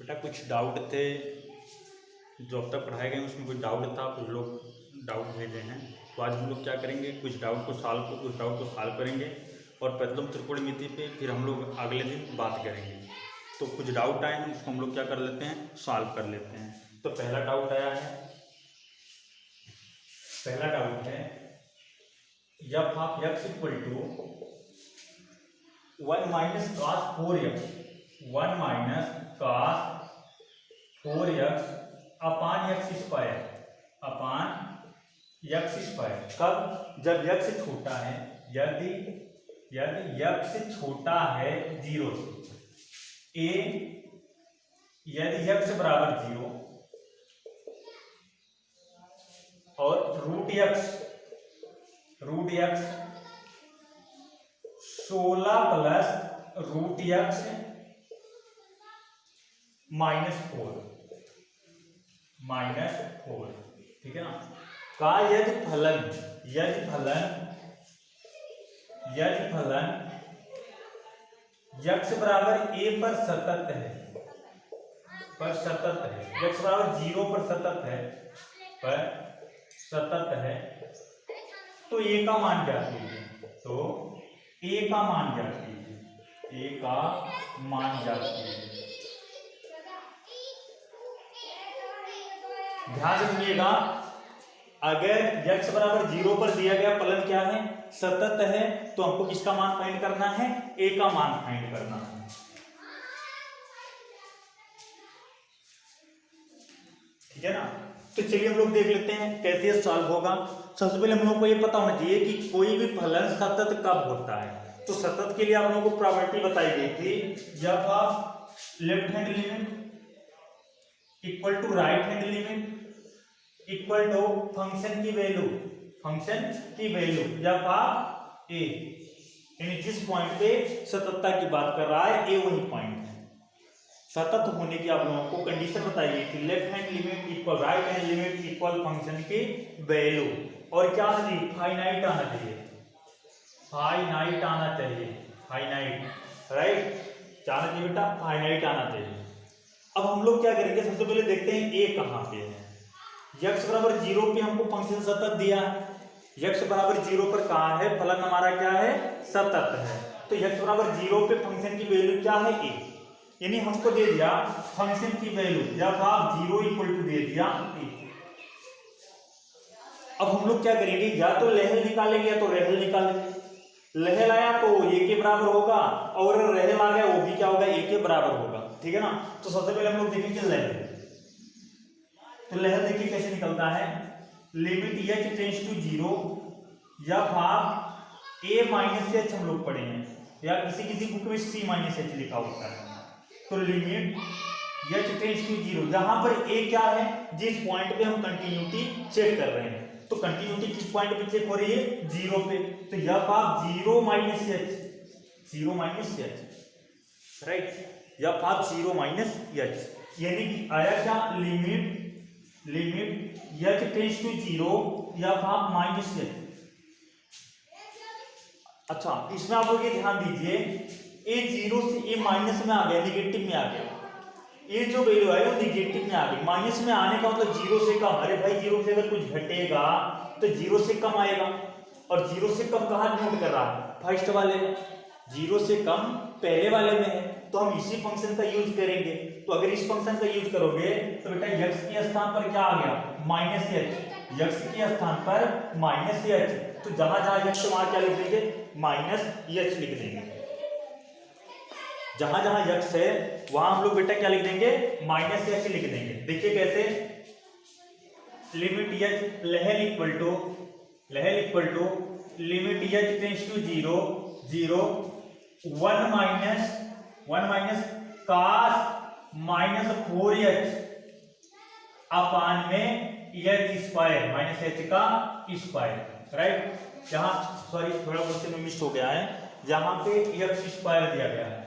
बेटा कुछ डाउट थे जो अब तक पढ़ाए गए उसमें कुछ डाउट था, कुछ लोग डाउट भेजे हैं। तो आज हम लोग क्या करेंगे, कुछ डाउट को सॉल्व करेंगे और पेंडुलम त्रिकोणमिति पे फिर हम लोग अगले दिन बात करेंगे। तो कुछ डाउट आए हैं उसको हम लोग क्या कर लेते हैं, सॉल्व कर लेते हैं। तो पहला डाउट है f of x equal to 1 minus cos 4x 1 minus cos 4x upon x square कब, जब x छोटा है, यदि x छोटा है 0 से, यदि x बराबर 0 और root x 16 plus root x minus 4, ठीक है ना, का यदि फलन x बराबर a पर सतत है, x बराबर 0 पर सतत है, तो a का मान ज्ञात कीजिए। ध्यान से सुनिएगा, अगर x बराबर 0 पर दिया गया फलन क्या है, सतत है, तो हमको किसका मान फाइंड करना है, a का मान फाइंड करना है। ठीक है ना। तो चलिए हम लोग देख लेते हैं कैसे सॉल्व होगा। सबसे पहले हम लोग को ये पता होना चाहिए कि कोई भी फलन सतत कब होता है। तो सतत के लिए आप लोगों को प्रॉपर्टी बताई गई थी, जब आप left hand limit equal to right hand limit equal to function की वैल्यू जब आप a, यानी जिस पॉइंट पे सततता की बात कर रहा है a वही पॉइंट है। सतत होने की आप लोगों को कंडीशन बताई गई थी, left hand limit equal right hand limit equal function की वैल्यू, और क्या चाहिए, फाइनाइट आना चाहिए, राइट, क्या आना चाहिए बेटा, फाइनाइट आना चाहिए। अब हम लोग क्या करेंगे, सबसे पहले देखते हैं a कहाँ पे है। x बराबर 0 पे हमको फंक्शन सतत दिया है, x बराबर 0 पर कहाँ है, फलन हमारा क्या है, सतत है। तो x बराबर 0 पे फंक्शन की वैल्यू क्या है, a, यानी हमको दे दिया फंक्शन की वैल्यू, जब आप 0 इक्वल टू दे दिया a। अब हम लोग क्या करेंगे, या तो लहल निकालेंगे या तो रेहल निकालेंगे। लहल आया तो a के बराबर होगा, और रेहल आ गया वो भी क्या होगा, a के बराबर होगा। ठीक है ना। तो सबसे पहले हम लोग देखेंगे लहल। तो लहल देखिए कैसे निकलता है, लिमिट h टेंड्स टू 0 या भाग a माइनस h हम लोग पढ़े हैं, या किसी बुक में c माइनस h लिखा होता है। तो लिमिट h टेंड्स टू 0, जहां पर a क्या है, जिस पॉइंट पे हम कंटिन्यूटी चेक कर रहे हैं, तो कंटिन्यूटी किस पॉइंट पे चेक हो रही है, 0 पे। तो यह भाग 0 माइनस h, राइट, या भाग 0 माइनस h, यानी कि आया क्या, लिमिट h टेंड्स टू 0 या भाग माइनस h। अच्छा, इसमें आप लोग ये ध्यान दीजिए, a 0 से a माइनस में आ गया, निगेटिव में आ गया, ये जो वैल्यू है वो निगेटिव में आ गई। माइनस में आने का मतलब 0 से कम। अरे भाई 0 से अगर कुछ घटेगा तो 0 से कम आएगा, और 0 से कम कहाँ नोट कर रहा है, फर्स्ट वाले में। 0 से कम पहले वाले में है, तो हम इसी फंक्शन का यूज करेंगे। तो अगर इस फंक्शन का यूज करोगे तो बेटा x के स्थान पर क्या आ गया, माइनस h, x के स्थान पर माइनस h। तो जहां जहां x वहां क्या लिख देंगे, माइनस h लिख देंगे। जहां जहां x है वहां हम लोग बेटा क्या लिख देंगे, माइनस h लिख देंगे। देखिए कैसे, लिमिट h लहल equal to limit h tends to 0 1 minus cos minus 4h upon में h स्क्वायर, माइनस h का स्क्वायर, राइट। जहां सॉरी थोड़ा क्वेश्चन में मिस हो गया है, जहां पे x स्क्वायर दिया गया है।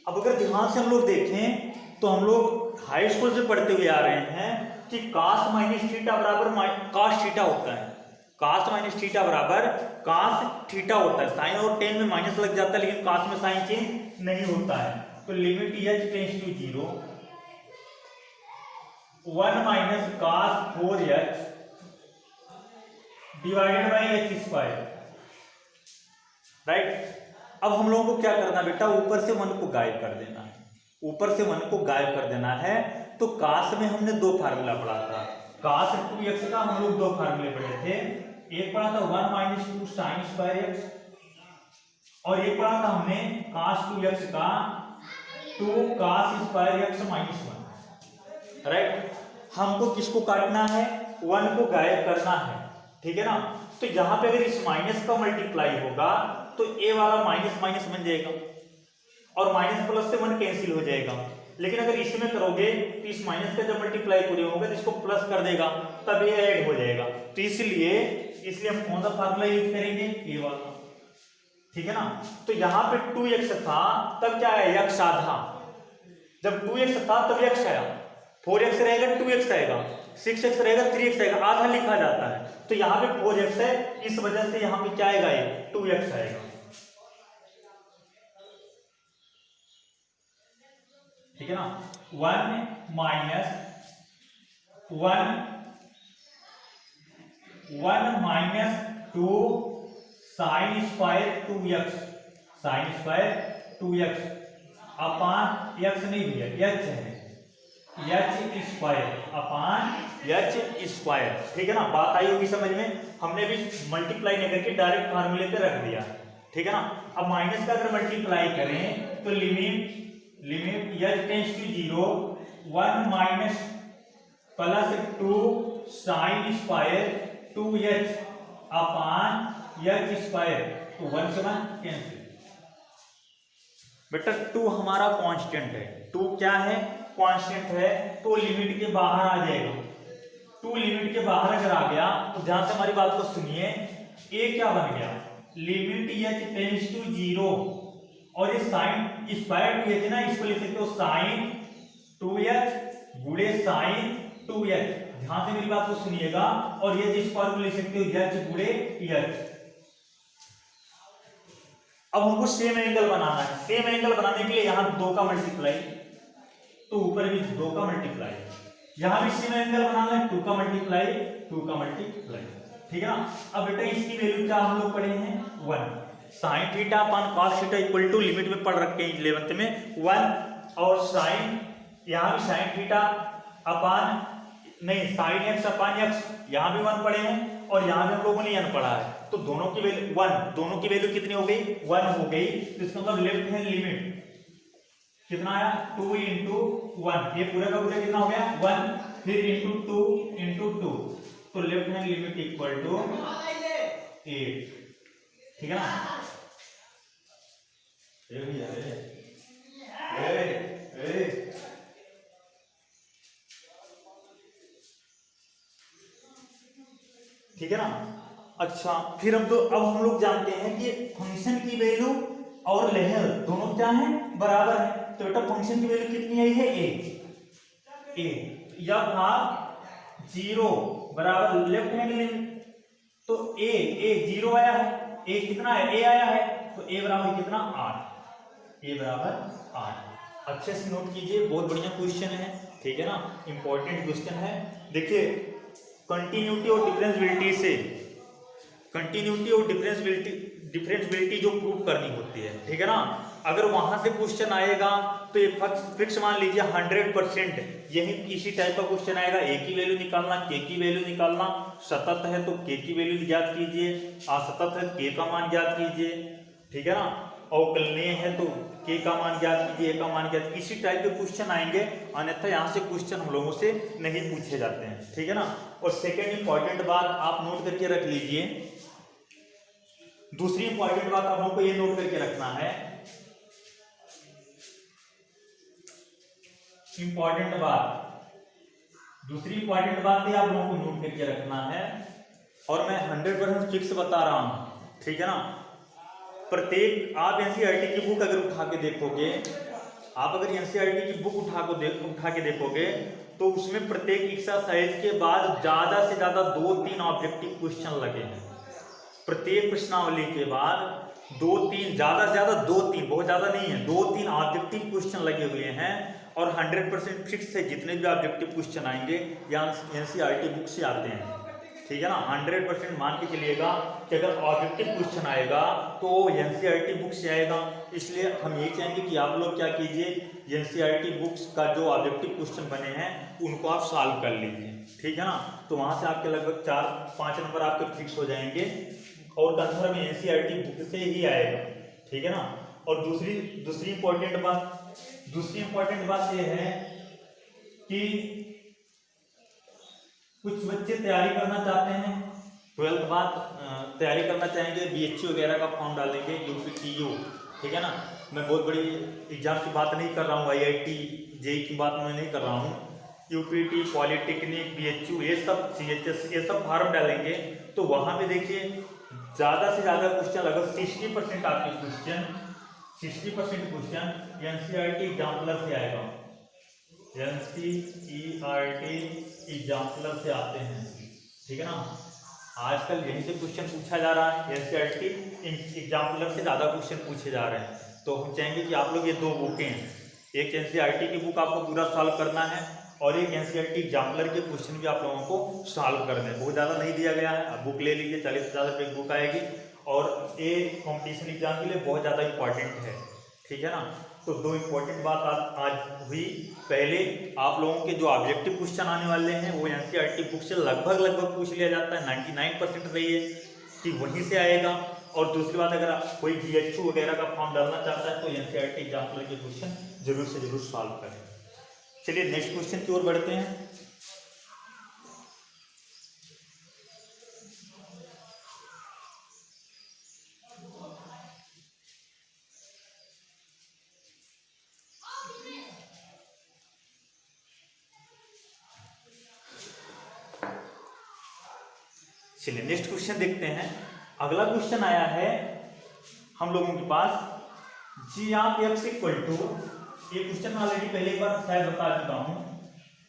अब अगर ध्यान से हम लोग देखें तो हम लोग हाई स्कूल से पढ़ते हुए आ रहे हैं कि cos माइनस थीटा बराबर cos थीटा होता है। cos माइनस थीटा बराबर cos थीटा होता है। साइन और टेन में माइनस लग जाता है, लेकिन cos में साइन चेंज नहीं होता है। तो limit h tends to 0 1 minus cos 4h divided by h square, right. अब हम लोगों को क्या करना बेटा, ऊपर से 1 को गायब कर देना है, ऊपर से 1 को गायब कर देना है। तो कास में हमने दो फार्मूला पढ़ा था, कास 2x का हम लोग दो फार्मूले पढ़े थे। एक पढ़ा था 1 माइनस 2 साइन स्क्वायर x, और एक पढ़ा था हमने cos 2x का 2 cos square x minus 1, right. हमको किसको काटना है, 1 को गायब करना है, ठीक है ना। तो यहां पे अगर इस माइनस का मल्टीप्लाई होगा तो ए वाला माइनस माइनस बन जाएगा और माइनस प्लस से 1 कैंसिल हो जाएगा। लेकिन अगर इसमें करोगे तो इस माइनस का जब मल्टीप्लाई पूरे होगा तो इसको प्लस कर देगा, तब ये ऐड हो जाएगा। तो इसलिए हम कौन सा फार्मूला यूज करेंगे, ये वाला, ठीक है ना। तो यहाँ पे 2x था तब क्या है, x आधा, जब 2x था तब x आया, 4x रहेगा 2x आएगा, 6x रहेगा 3x आएगा, आधा लिखा जाता है। तो यहाँ पे 4x है, इस वजह से यहाँ पे क्या आएगा, ये 2x आएगा, ठीक है ना। 1 minus 2 sine square 2x, sine square 2x अपान x नहीं दिया, h है, h square upon h square, ठीक है ना। बात आई होगी समझ में, हमने भी मल्टीप्लाई नहीं करके डायरेक्ट फार्मूले पे रख दिया, ठीक है ना। अब माइनस का अगर मल्टीप्लाई करें तो limit h tends to 0 1 minus plus 2 sine square 2h upon h square, तो 1 से 1 कैंसिल। बेटा 2 हमारा कांस्टेंट है, 2 क्या है, कांस्टेंट है, तो लिमिट के बाहर आ जाएगा। 2 लिमिट के बाहर अगर आ गया तो ध्यान से हमारी बात को सुनिए, ए क्या बन गया, लिमिट h टेंड्स टू 0 और ये साइन स्क्वायर 2h ना, इसको लिख सकते हो साइन 2h गुणे साइन 2h। ध्यान से मेरी बात को सुनिएगा, और ये जिस स्क्वायर को लिख सकते हो h गुणे h। अब हमको सेम एंगल बनाना है, सेम एंगल बनाने के लिए यहाँ 2 का मल्टीप्लाई, तो ऊपर भी 2 का मल्टीप्लाई, यहाँ भी सेम एंगल बनाना है, 2 का मल्टीप्लाई, 2 का मल्टीप्लाई, ठीक है ना। अब बेटा इसकी वैल्यू क्या हम लोग पढ़े हैं, 1 sine theta upon cos theta equal to, limit में पढ़ रखे हैं 11th में 1, और साइन यहाँ भी साइन थीटा अपान नहीं साइन एक्स अपान एक्स, यहाँ भी 1 पढ़े हैं, और यहाँ भी हम लोगों ने n पढ़ा है। तो दोनों की वैल्यू 1, दोनों की वैल्यू कितनी हो गई, 1 हो गई। तो इसका मतलब लेफ्ट हैंड लिमिट कितना आया, 2 इंटू 1, ये पूरा का पूरा कितना हो गया 1, फिर इंटू 2 इंटू 2, तो left hand limit equal to 8, ठीक है ना। ठीक है ना। अच्छा फिर अब हम लोग जानते हैं कि फंक्शन की वैल्यू और लहर दोनों क्या है, बराबर है। तो बेटा फंक्शन की वैल्यू कितनी आई है, a या भाग 0 बराबर लेफ्ट हैंड लिमिट, तो a 0 आया है, a कितना है, a आया है, तो a बराबर कितना 8, a बराबर 8। अच्छे से नोट कीजिए, बहुत बढ़िया क्वेश्चन है, ठीक है ना, इंपॉर्टेंट क्वेश्चन है। देखिए कंटिन्यूटी और डिफरेंशियबिलिटी से, कंटिन्यूटी और डिफरेंशियबिलिटी जो प्रूव करनी होती है, ठीक है ना, अगर वहां से क्वेश्चन आएगा तो ये फिक्स मान लीजिए 100% यही इसी टाइप का क्वेश्चन आएगा। ए की वैल्यू निकालना, के की वैल्यू निकालना, सतत है तो के की वैल्यू ज्ञात कीजिए, असतत है के का मान ज्ञात कीजिए, ठीक है ना, अवकलनीय है तो के का मान ज्ञात कीजिए, ए का मान ज्ञात, इसी टाइप के क्वेश्चन आएंगे, अन्यथा यहाँ से क्वेश्चन हम लोगों से नहीं पूछे जाते हैं, ठीक है ना। और सेकेंड इंपॉर्टेंट बात आप नोट करके रख लीजिए, दूसरी इंपॉर्टेंट बात आप लोगों को ये नोट करके रखना है, इंपॉर्टेंट बात, दूसरी इंपॉर्टेंट बात है आप लोगों को नोट करके रखना है, और मैं 100% फिक्स बता रहा हूं, ठीक है ना। प्रत्येक आप एनसीईआरटी की बुक अगर उठा के देखोगे, आप अगर एनसीईआरटी की बुक उठा के देखोगे तो उसमें प्रत्येक एक्सरसाइज के बाद ज्यादा से ज्यादा 2-3 ऑब्जेक्टिव क्वेश्चन लगे हैं, प्रत्येक प्रश्नावली के बाद 2-3, ज्यादा से ज्यादा 2-3, बहुत ज्यादा नहीं है, 2-3 ऑब्जेक्टिव क्वेश्चन लगे हुए हैं और 100% फिक्स है जितने भी ऑब्जेक्टिव क्वेश्चन आएंगे या एनसीईआरटी बुक से आते हैं, ठीक है ना। 100% मान के चलिएगा कि अगर ऑब्जेक्टिव क्वेश्चन आएगा तो एनसीईआरटी बुक से आएगा। इसलिए हम ये चाहेंगे कि आप लोग क्या कीजिए, एनसीईआरटी बुक्स का जो ऑब्जेक्टिव क्वेश्चन बने हैं उनको आप सॉल्व कर लीजिए, ठीक है ना। तो वहां से आपके लगभग 4-5 नंबर आपके फिक्स हो जाएंगे और कंफर्म एनसीईआरटी बुक से ही आएगा, ठीक है ना। और दूसरी इंपॉर्टेंट बात यह है कि कुछ बच्चे तैयारी करना चाहते हैं, 12th बाद तैयारी करना चाहेंगे, बीएचयू वगैरह का फॉर्म डालेंगे, यूपीटीयू, ठीक है ना। मैं बहुत बड़ी एग्जाम की बात नहीं कर रहा हूँ, आईआईटी जेई की बात मैं नहीं कर रहा हूँ, यूपीटी, पॉलिटेक्निक, बीएचयू, ये सब, सीएचएस, ये सब फॉर्म डालेंगे। तो वहाँ पे देखिए ज़्यादा से ज़्यादा क्वेश्चन, लगभग 60% आपके क्वेश्चन एनसीईआरटी एग्जाम्पलर से आएगा, एनसीईआरटी एग्जाम्पलर से आते हैं, ठीक है ना। आजकल यहीं से क्वेश्चन पूछा जा रहा है, एनसीईआरटी एग्जाम्पलर से ज़्यादा क्वेश्चन पूछे जा रहे हैं। तो हम चाहेंगे कि आप लोग ये 2 बुकें हैं, एक एनसीईआरटी की बुक आपको पूरा सॉल्व करना है और एक एनसीईआरटी एग्जाम्पलर के क्वेश्चन भी आप लोगों को सॉल्व करने हैं। बहुत ज़्यादा नहीं दिया गया है, अब बुक ले लीजिए, 40-50 रुपये की बुक आएगी और ये कॉम्पिटिशन एग्जाम के लिए बहुत ज़्यादा इंपॉर्टेंट है, ठीक है ना। तो 2 इंपॉर्टेंट बात आज हुई। पहले आप लोगों के जो ऑब्जेक्टिव क्वेश्चन आने वाले हैं वो एनसीईआरटी बुक से लगभग पूछ लिया जाता है, 99% रही है कि वहीं से आएगा। और दूसरी बात, अगर कोई बीएचयू वगैरह का फॉर्म डालना चाहता है तो एनसीईआरटी एग्जाम्पलर के क्वेश्चन जरूर से जरूर सॉल्व करें। चलिए नेक्स्ट क्वेश्चन की ओर बढ़ते हैं। चलिए नेक्स्ट क्वेश्चन देखते हैं। अगला क्वेश्चन आया है हम लोगों के पास, g of x equal to, ये क्वेश्चन ऑलरेडी पहले एक बार शायद बता चुका हूं,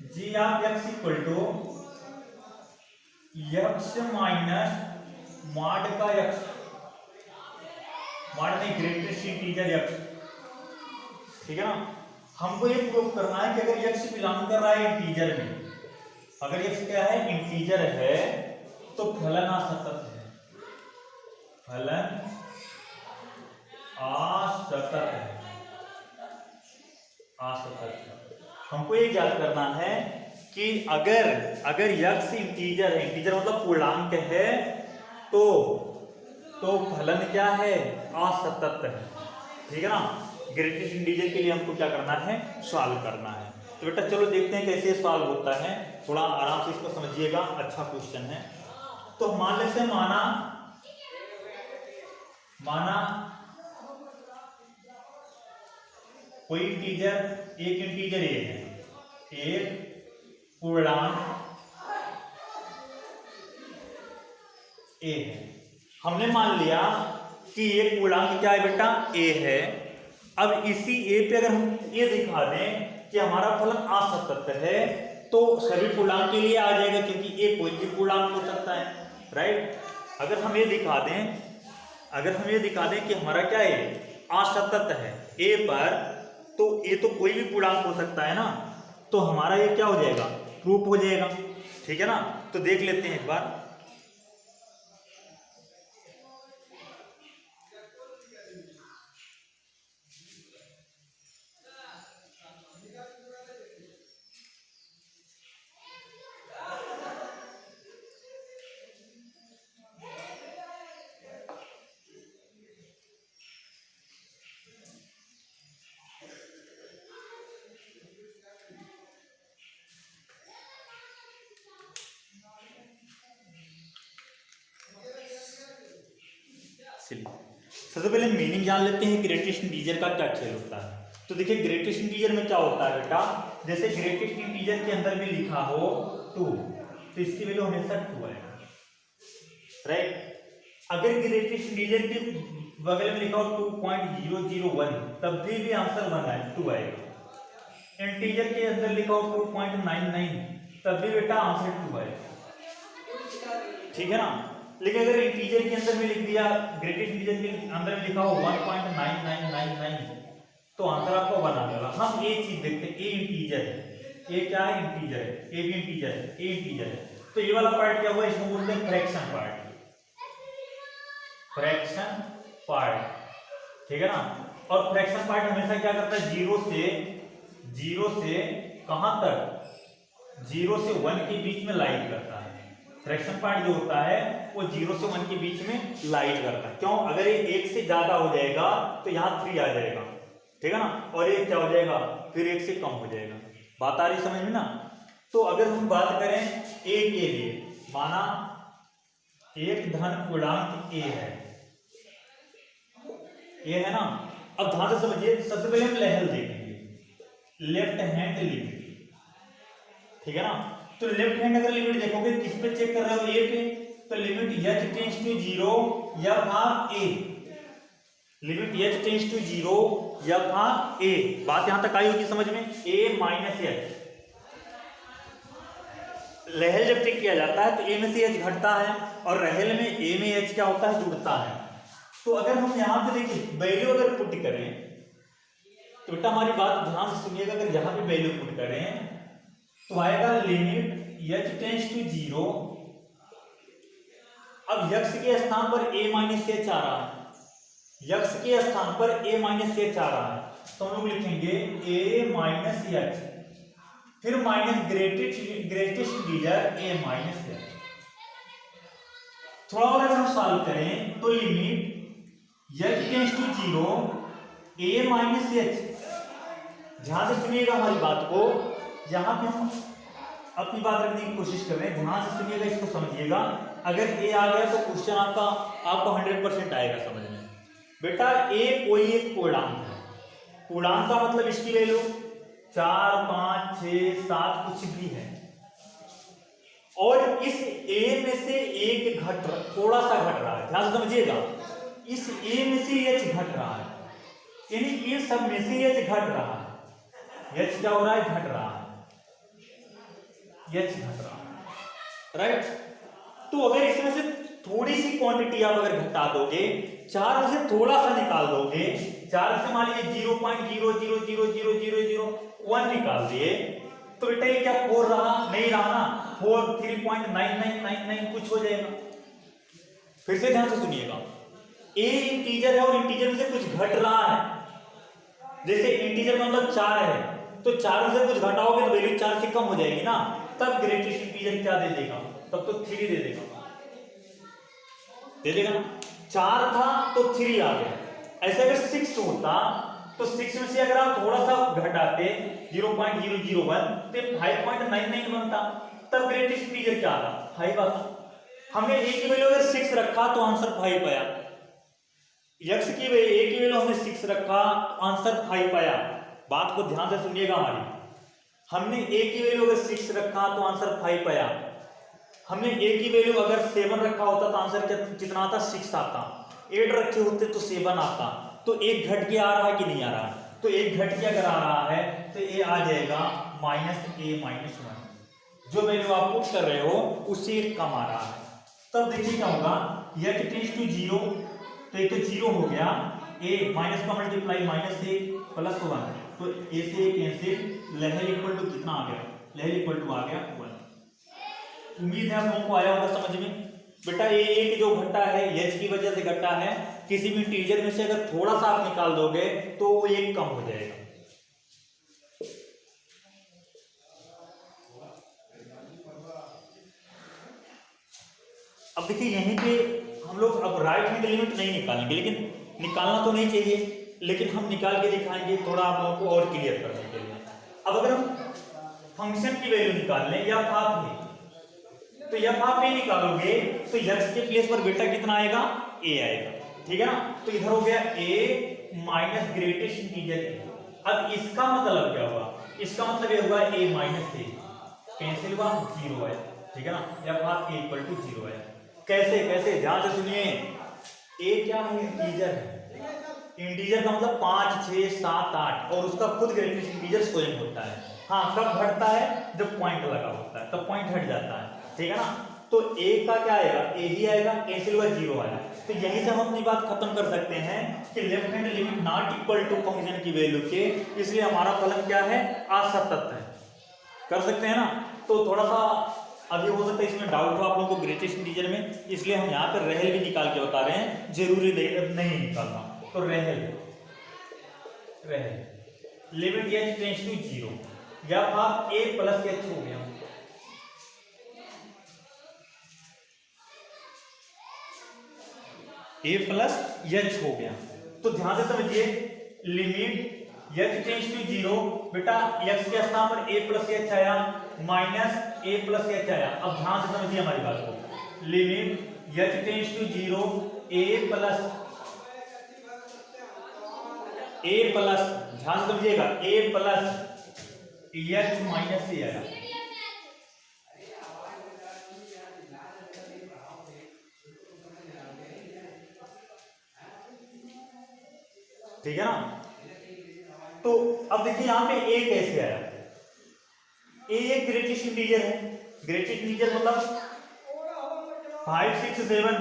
g of x equal to x minus mod का एक्स, मॉड में ग्रेटेस्ट इंटीजर एक्स, ठीक है ना। हमको ये प्रूव करना है कि अगर एक्स बिलोंग कर रहा है इंटीजर में, अगर एक्स क्या है, इंटीजर है, तो फलन असतत है, फलन असतत है। हमको ये याद करना है कि अगर यक्स इंटीजर है, इंटीजर मतलब पूर्णांक है, तो फलन क्या है, असतत है, ठीक है ना। ग्रेटेस्ट इंटीजर के लिए हमको क्या करना है, सॉल्व करना है। तो बेटा चलो देखते हैं कैसे सॉल्व होता है, थोड़ा आराम से इसको समझिएगा, अच्छा क्वेश्चन है। तो मान लेते हैं, माना कोई इंटीजर, एक इंटीजर ए है, एक पूर्णांक ए है। हमने मान लिया कि एक पूर्णांक क्या है बेटा, ए है। अब इसी ए पे अगर हम ये दिखा दें कि हमारा फलन असतत है, तो सभी पूर्णांक के लिए आ जाएगा, क्योंकि ए कोई भी पूर्णांक हो सकता है, राइट। अगर हम ये दिखा दें कि हमारा क्या है, असतत है ए पर, तो ए तो कोई भी पूर्णांक हो सकता है ना, तो हमारा ये क्या हो जाएगा, प्रूफ हो जाएगा, ठीक है ना। तो देख लेते हैं एक बार। सबसे पहले मीनिंग जान लेते हैं ग्रेटेस्ट इंटीजर का क्या खेल होता है। तो देखिए ग्रेटेस्ट इंटीजर में क्या होता है बेटा, जैसे ग्रेटेस्ट इंटीजर के अंदर भी लिखा हो 2, तो इसकी वैल्यू हमेशा 2 आएगा, राइट। अगर ग्रेटेस्ट इंटीजर के बगल में लिखा हो 2.001, तब भी आंसर 2 आएगा। इंटीजर के अंदर लिखा हो 2.99, तब भी बेटा आंसर 2 आएगा, ठीक है ना। लेकिन अगर इंटीजर के अंदर में लिख दिया, ग्रेटेस्ट इंटीजर के अंदर में लिखा हो 1.9999, तो आंसर आपको बना देगा। हम एक चीज देखते हैं, ए इंटीजर है, ए क्या है, इंटीजर है, ए भी इंटीजर है, ए इंटीजर है, तो ये वाला पार्ट क्या हुआ, इसको बोलते हैं फ्रैक्शन पार्ट, फ्रैक्शन पार्ट, ठीक है ना। और फ्रैक्शन पार्ट हमेशा क्या करता है, जीरो से कहां तक, 0 से 1 के बीच में लाइट करता है। फ्रैक्शन पार्ट जो होता है वो 0 से 1 के बीच में लाइट करता है। क्यों, अगर ये 1 से ज्यादा हो जाएगा तो यहाँ 3 आ जाएगा, ठीक है ना, और ये क्या हो जाएगा, फिर 1 से कम हो जाएगा। बात आ रही समझ में ना। तो अगर हम बात करें ए के लिए, माना एक धन पूर्णांक ए है, ये है ना। अब ध्यान से समझिए, सबसे पहले हम लहर देखेंगे, लेफ्ट हैंड लिमिट, ठीक है ना। तो लेफ्ट हैंड अगर लिमिट देखोगे किस पे चेक कर रहे हो, ए पे, तो लिमिट h टेंड्स टू 0 या भाग a, limit h tends to 0 या भाग a। बात यहां तक आई होगी समझ में, a माइनस h, लहर जब चेक किया जाता है तो a में से h घटता है और रहल में a में h क्या होता है, जुड़ता है। तो अगर हम यहाँ पे देखिए वैल्यू अगर पुट करें, तो बेटा हमारी बात ध्यान से सुनिएगा, अगर यहाँ पे वैल्यू पुट करें तो आएगा लिमिट h टेंड्स टू 0। अब यक्स के स्थान पर a माइनस h आ रहा है, यक्स के स्थान पर a माइनस h आ रहा है, तो हम लोग लिखेंगे a माइनस h, फिर minus greatest integer a minus h। थोड़ा और अगर हम सॉल्व करें तो limit h tends to 0 a minus h, ध्यान से सुनिएगा हमारी बात को, यहाँ पे हम अपनी बात रखने की कोशिश कर रहे हैं, ध्यान से सुनिएगा, इसको समझिएगा। अगर ए आ गया तो क्वेश्चन आपको 100% आएगा समझ में। बेटा ए कोई एक पूर्णांक है, पूर्णांक का मतलब इसकी वैल्यू 4 5 6 7 कुछ भी है, और इस ए में से एक थोड़ा सा घट रहा है, ध्यान से समझिएगा, इस ए में से एच घट रहा है, यानी ये सब में से एच घट रहा है, एच क्या हो रहा है, घट रहा है, एच घट रहा है, राइट। तो अगर इसमें से थोड़ी सी क्वांटिटी आप अगर घटा दोगे, 4 में से थोड़ा सा निकाल दोगे, 4 से मान लीजिए 0.000001 निकाल दिए, तो बेटा ये क्या 4 रहा, नहीं रहा ना, 4 3.9999 कुछ हो जाएगा। फिर से ध्यान से सुनिएगा, ए इंटीजर है और इंटीजर में से कुछ घट रहा है, जैसे इंटीजर का मतलब 4 है, तो 4 में से कुछ घटाओगे तो वैल्यू 4 से कम हो जाएगी ना, तब ग्रेटेस्ट इंटीजर क्या दे देगा, तब तो 3 दे देगा ना। 4 था तो 3 आ गया। ऐसे अगर 6 होता तो 6 में से अगर आप थोड़ा सा घटाते 0.001 तो 5.99 बनता, तब ग्रेटेस्ट इंटीजर क्या आता, 5 आता। हमने ए की वैल्यू अगर 6 रखा तो आंसर 5 आया, एक्स की वैल्यू ए की वैल्यू हमने 6 रखा तो आंसर 5 आया। बात को ध्यान से सुनिएगा हमारी, हमने ए की वैल्यू अगर 6 रखा तो आंसर 5 आया, हमने ए की वैल्यू अगर 7 रखा होता तो आंसर कितना आता, 6 आता, 8 रखे होते तो 7 आता। तो एक घट के आ रहा है कि नहीं आ रहा है, तो एक घट के अगर आ रहा है तो ये आ जाएगा -a-1, जो वैल्यू आप पुट कर रहे हो उससे कम आ रहा है। तब देखिए क्या होगा, h टेंड्स टू 0, तो ये तो 0 हो गया, a माइनस का मल्टीप्लाई -a + 1, तो a से कैंसिल, लहर इक्वल टू कितना आ गया, लहर इक्वल टू आ गया 1। उम्मीद है आप लोगों को आया होगा समझ में। बेटा ये एक जो घटा है h की वजह से घटा है, किसी भी इंटीजर में से अगर थोड़ा सा आप निकाल दोगे तो वो एक कम हो जाएगा। अब देखिए यहीं पे हम लोग अब राइट हैंड लिमिट नहीं निकालेंगे, लेकिन निकालना तो नहीं चाहिए, लेकिन हम निकाल के दिखाएंगे थोड़ा आप लोगों को और क्लियर करने के लिए। अब अगर हम फंक्शन की वैल्यू निकाल लें या आप में, तो यह आप में निकालोगे तो x के प्लेस पर बेटा कितना आएगा, a आएगा, ठीक है ना। तो इधर हो गया a माइनस ग्रेटेस्ट इंटीजर। अब इसका मतलब क्या हुआ, इसका मतलब ये होगा a माइनस a, कैंसिल हुआ 0 है, ठीक है ना, या आप a इक्वल टू 0 है। कैसे कैसे ध्यान से सुनिए, a क्या है, इंटीजर है, इंटीजर का मतलब 5 6 7 8, और उसका खुद ग्रेटेस्ट इंटीजर स्वयं होता है। हाँ कब घटता है, जब पॉइंट लगा होता है, तब पॉइंट हट जाता है, ठीक है ना। तो तो ए का क्या आएगा, ए ही आएगा, कैंसिल हुआ 0 आया। तो यहीं से हम अपनी बात खत्म कर सकते हैं कि left hand limit not equal to function की वैल्यू के, इसलिए हमारा फलन क्या है, असतत है। कर सकते हैं ना। तो थोड़ा सा अभी हो सकता है इसमें डाउट हो आप लोगों को ग्रेटेस्ट इंटीजर में, इसलिए हम यहाँ पर रेहल भी निकाल के बता रहे हैं, जरूरी नहीं निकालना। तो real limit h tends to 0 या आप a प्लस एच हो गया, a प्लस एच हो गया। तो ध्यान से समझिए, लिमिट एच टेंड्स टू 0, बेटा x के स्थान पर a प्लस एच आया, माइनस a प्लस एच आया। अब ध्यान से समझिए हमारी बात को, limit h tends to 0, a plus ध्यान समझिएगा, a plus h minus a आया। ठीक है ना। तो अब देखिए यहां पे a कैसे आया, a एक ग्रेटेस्ट इंटीजर है। ग्रेटेस्ट इंटीजर मतलब 5, 6, 7,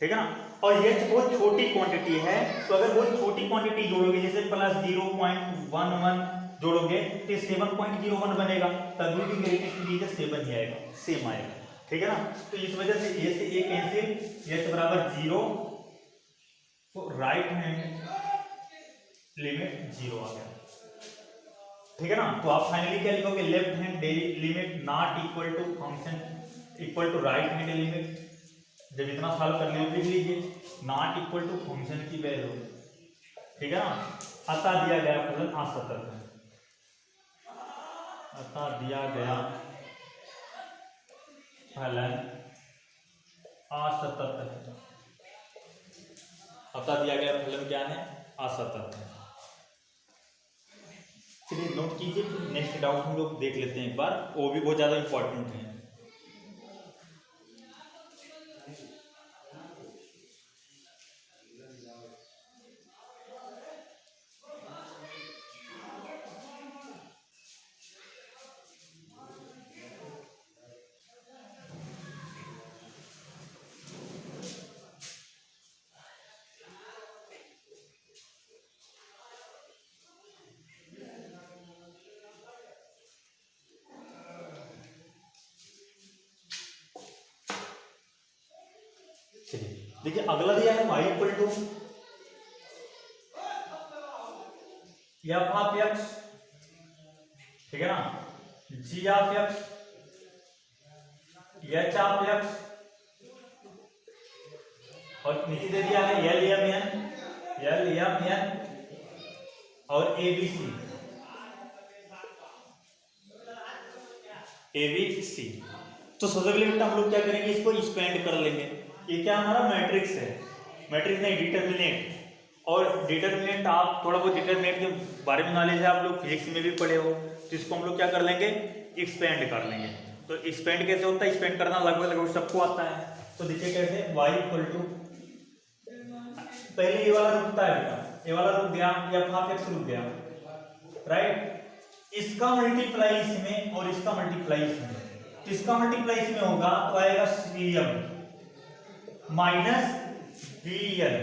ठीक है ना। और ये बहुत छोटी क्वांटिटी है, तो अगर बहुत छोटी क्वांटिटी जोड़ोगे, जैसे प्लस 0.11 जोड़ोगे तो 7.01 बनेगा, तभी भी ग्रेटेस्ट इंटीजर 7 ही आएगा, सेम आएगा। ठीक है ना। तो इस वजह से ए से ए कैंसिल, एच बराबर 0, तो राइट हैंड लिमिट 0 आ गया। ठीक है ना। तो आप फाइनली क्या लिखोगे, left hand limit not equal to function equal to right hand limit. जब इतना सॉल्व कर लिया लिख लीजिए, नॉट इक्वल टू फंक्शन की वैल्यू। ठीक है ना। अतः दिया गया फलन असतत है, अतः दिया गया फलन असतत है, अतः दिया गया फलन क्या है, असतत है। चलिए नोट कीजिए, नेक्स्ट डाउट हम लोग देख लेते हैं एक बार, वो भी बहुत ज्यादा इंपॉर्टेंट है। देखिए अगला दिया है y equal to F of X, ठीक है ना, G of X, H of X, और नीचे दे दिया है एल एम एन और एबीसी। तो सबसे पहले बेटा हम लोग क्या करेंगे, इसको एक्सपेंड कर लेंगे। ये क्या हमारा मैट्रिक्स है, मैट्रिक्स नहीं डिटरमिनेंट। और डिटरमिनेंट आप थोड़ा बहुत डिटरमिनेंट के बारे में नॉलेज है, आप लोग फिजिक्स में भी पढ़े हो, तो इसको हम लोग क्या कर लेंगे, एक्सपेंड कर लेंगे। तो एक्सपेंड कैसे होता है, एक्सपेंड करना लगभग सबको आता है। तो देखिए कैसे, y इक्वल टू, पहले ये वाला रुकता है बेटा, ये वाला रुक गया, या हाफ एक्स रुक गया, राइट। इसका मल्टीप्लाई इसमें और इसका मल्टीप्लाई इसमें, तो इसका मल्टीप्लाई इसमें होगा तो आएगा cm माइनस bl,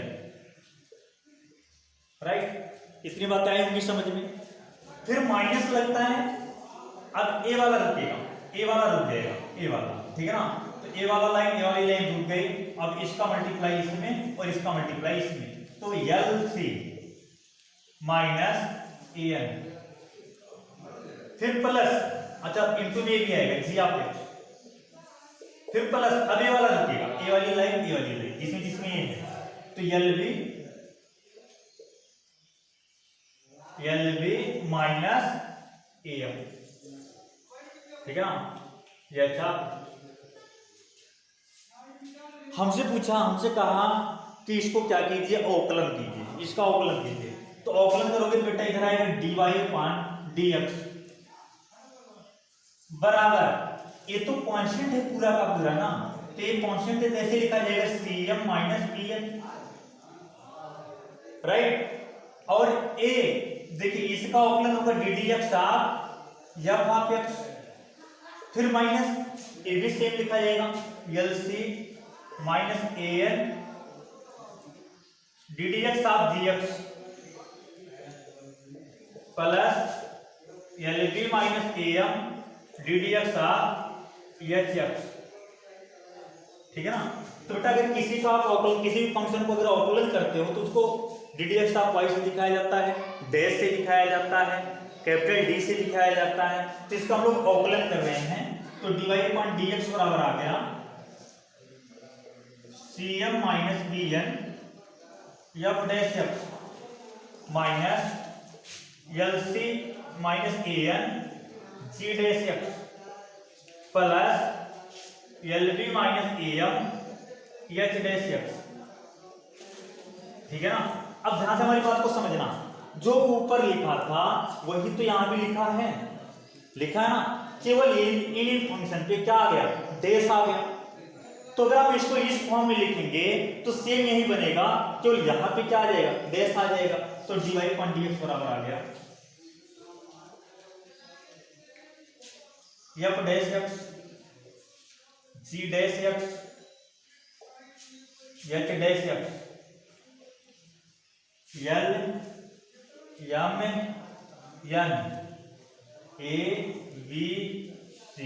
राइट। इतनी बात आई होंगी समझ में। फिर माइनस लगता है, अब ए वाला रुकेगा, ए वाला रुक जाएगा, ए वाला, ठीक है ना। तो ए वाला लाइन, ए वाली लाइन रुक गई, अब इसका मल्टीप्लाई इसमें और इसका मल्टीप्लाई इसमें, तो LC माइनस AN, फिर प्लस, अच्छा इंटू में भी आएगा जी ऑफ एक्स, फिर प्लस, अब ए वाला रुकेगा, ए वाली लाइन, ए वाली लाइन, जिसमें जिसमें ये है, तो LB माइनस AM, ठीक है ना। ये अच्छा, हमसे पूछा, हमसे कहा कि इसको क्या कीजिए, अवकलन कीजिए, इसका अवकलन कीजिए। तो अवकलन करोगे बेटा इधर आएगा dy/dx बराबर, ये तो कांस्टेंट है पूरा का पूरा ना, तो ये कांस्टेंट है, कैसे लिखा जाएगा, cm माइनस pn, राइट। और a देखिए इसका अवकलन होगा ddx of f of x, फिर माइनस ए भी सेम लिखा जाएगा, l c minus a n d d x of g x plus l b minus a m d d x of h x. ठीक है ना। तो बेटा अगर किसी का आप अवकलन, किसी भी फंक्शन को अगर अवकलन करते हो तो उसको d d x of y से दिखाया जाता है, डैश से दिखाया जाता है, कैपिटल डी से दिखाया जाता है। तो इसका हम लोग अवकलन कर रहे हैं, तो d y upon d x बराबर आ गया c m minus b n f dash x minus l c minus a n g dash x plus l b minus a m h dash x. ठीक है ना। अब ध्यान से हमारी बात को समझना, जो ऊपर लिखा था वही तो यहां भी लिखा है ना, केवल इन फंक्शन पे क्या आ गया, डैश आ गया। तो अगर आप इसको इस फॉर्म में लिखेंगे तो सेम यही बनेगा, केवल यहां पे क्या आ जाएगा, डैश आ जाएगा। तो d y upon d x बराबर आ गया f dash x g dash x h dash x l M n a b c.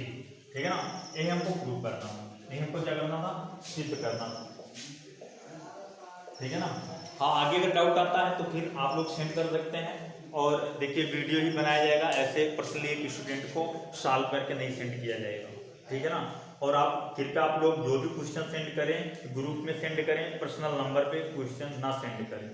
ठीक है ना। ये हमको प्रूव करना था, ये हमको क्या करना था, सिद्ध करना था। ठीक है ना। हाँ, आगे अगर डाउट आता है तो फिर आप लोग सेंड कर सकते हैं, और देखिए वीडियो ही बनाया जाएगा, ऐसे पर्सनली एक स्टूडेंट को सॉल्व करके नहीं सेंड किया जाएगा। ठीक है ना। और आप कृपया आप लोग जो भी क्वेश्चन सेंड करें ग्रुप में सेंड करें, पर्सनल नंबर पे क्वेश्चन ना सेंड करें।